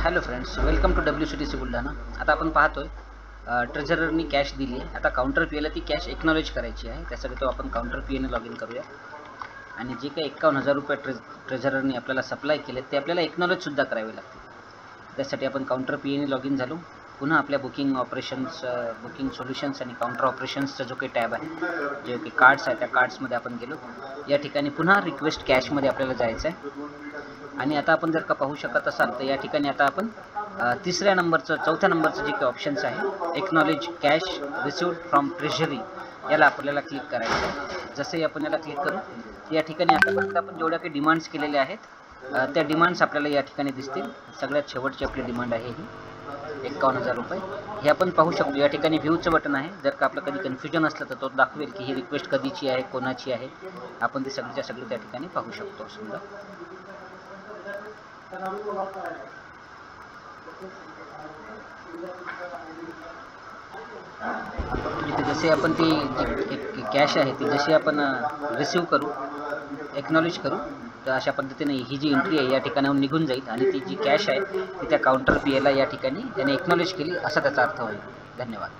Hello friends, welcome to WCTC Buldhana. आता आपण पाहतोय ट्रेझररनी कॅश दिली आहे. आता काउंटर पी एला ती कॅश एक्नॉलेज करायची आहे. त्यासाठी तो आपण काउंटर पी एने लॉग इन करूया आणि जे काही 51,000 रुपये ट्रेझररनी आपल्याला सप्लाय केले ते आपल्याला एक्नॉलेजसुद्धा करावे लागतील. त्यासाठी आपण काउंटर पी एने लॉग इन झालो. पुन्हा आपल्या बुकिंग ऑपरेशन्स, बुकिंग सोल्युशन्स आणि काउंटर ऑपरेशन्सचा जो काही टॅब आहे, जे काही कार्ड्स आहे त्या कार्ड्समध्ये आपण गेलो. या ठिकाणी पुन्हा रिक्वेस्ट कॅशमध्ये आपल्याला जायचं आहे आणि आता आपण जर का पाहू शकत असाल तर या ठिकाणी आता आपण चौथ्या नंबरचं जे काही ऑप्शन्स आहे, acknowledge cash received from treasury, याला आपल्याला क्लिक करायचं आहे. जसंही आपण याला क्लिक करू या ठिकाणी आतापर्यंत आपण जेवढ्या काही डिमांड्स केलेल्या आहेत त्या डिमांड्स आपल्याला या ठिकाणी दिसतील. सगळ्यात शेवटची आपली डिमांड आहे ही 51,000 रुपये. हे आपण पाहू शकतो. या ठिकाणी व्ह्यूचं बटन आहे. जर का आपलं कधी कन्फ्युजन असलं तर तो दाखवेल की ही रिक्वेस्ट कधीची आहे, कोणाची आहे. आपण ती सगळीच्या सगळी त्या ठिकाणी पाहू शकतो. समजा इथे जसे आपण ती कॅश आहे ती जशी आपण रिसीव करू, एक्नॉलेज करू, तर अशा पद्धतीने ही जी एंट्री आहे या ठिकाणाहून निघून जाईल आणि ती जी कॅश आहे ती त्या काउंटर पी एला या ठिकाणी त्याने एक्नॉलेज केली असा त्याचा अर्थ होईल. धन्यवाद.